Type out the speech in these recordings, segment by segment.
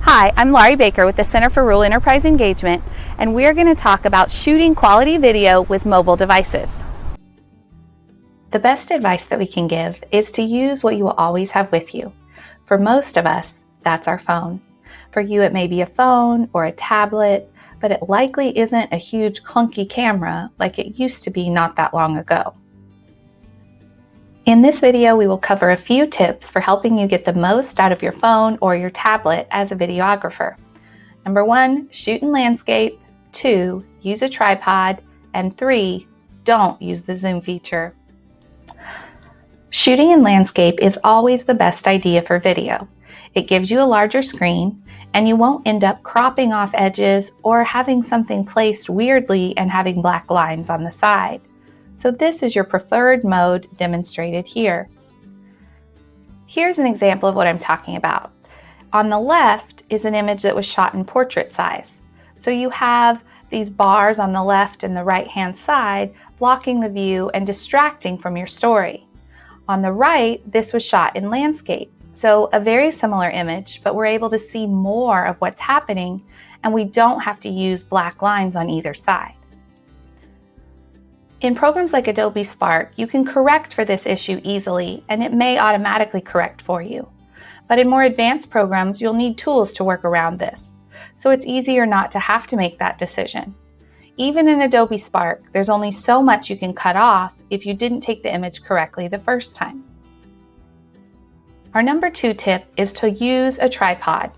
Hi, I'm Lauri Baker with the Center for Rural Enterprise Engagement, and we're going to talk about shooting quality video with mobile devices. The best advice that we can give is to use what you will always have with you. For most of us, that's our phone. For you, it may be a phone or a tablet, but it likely isn't a huge clunky camera like it used to be not that long ago. In this video, we will cover a few tips for helping you get the most out of your phone or your tablet as a videographer. Number 1, shoot in landscape. 2, use a tripod. And 3, don't use the zoom feature. Shooting in landscape is always the best idea for video. It gives you a larger screen, and you won't end up cropping off edges or having something placed weirdly and having black lines on the side. So this is your preferred mode demonstrated here. Here's an example of what I'm talking about. On the left is an image that was shot in portrait size. So you have these bars on the left and the right-hand side blocking the view and distracting from your story. On the right, this was shot in landscape. So a very similar image, but we're able to see more of what's happening, and we don't have to use black lines on either side. In programs like Adobe Spark, you can correct for this issue easily, and it may automatically correct for you. But in more advanced programs, you'll need tools to work around this, so it's easier not to have to make that decision. Even in Adobe Spark, there's only so much you can cut off if you didn't take the image correctly the first time. Our number 2 tip is to use a tripod,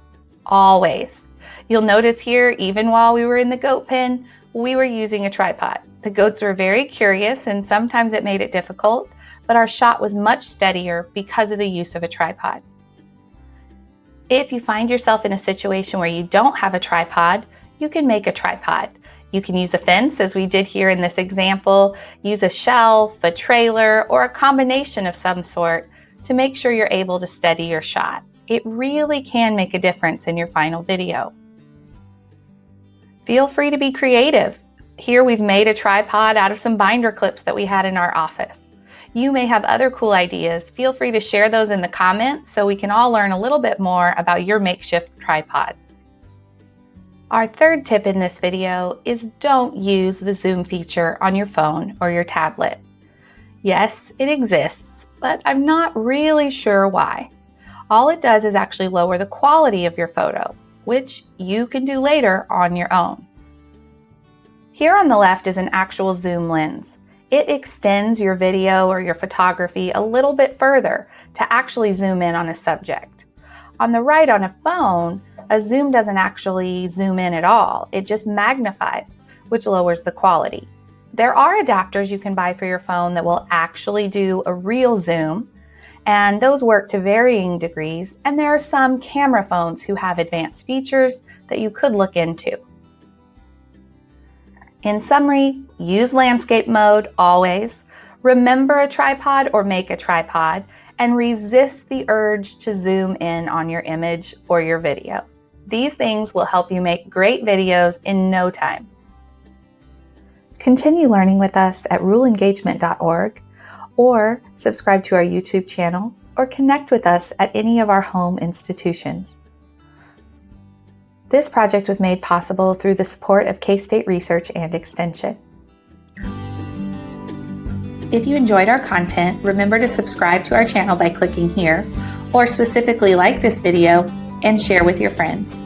always. You'll notice here, even while we were in the goat pen, we were using a tripod. The goats were very curious, and sometimes it made it difficult, but our shot was much steadier because of the use of a tripod. If you find yourself in a situation where you don't have a tripod, you can make a tripod. You can use a fence, as we did here in this example, use a shelf, a trailer, or a combination of some sort to make sure you're able to steady your shot. It really can make a difference in your final video. Feel free to be creative. Here we've made a tripod out of some binder clips that we had in our office. You may have other cool ideas. Feel free to share those in the comments so we can all learn a little bit more about your makeshift tripod. Our third tip in this video is don't use the zoom feature on your phone or your tablet. Yes, it exists, but I'm not really sure why. All it does is actually lower the quality of your photo, which you can do later on your own. Here on the left is an actual zoom lens. It extends your video or your photography a little bit further to actually zoom in on a subject. On the right, on a phone, a zoom doesn't actually zoom in at all. It just magnifies, which lowers the quality. There are adapters you can buy for your phone that will actually do a real zoom, and those work to varying degrees, and there are some camera phones who have advanced features that you could look into. In summary, use landscape mode always, remember a tripod or make a tripod, and resist the urge to zoom in on your image or your video. These things will help you make great videos in no time. Continue learning with us at ruralengagement.org, or subscribe to our YouTube channel, or connect with us at any of our home institutions. This project was made possible through the support of K-State Research and Extension. If you enjoyed our content, remember to subscribe to our channel by clicking here, or specifically like this video and share with your friends.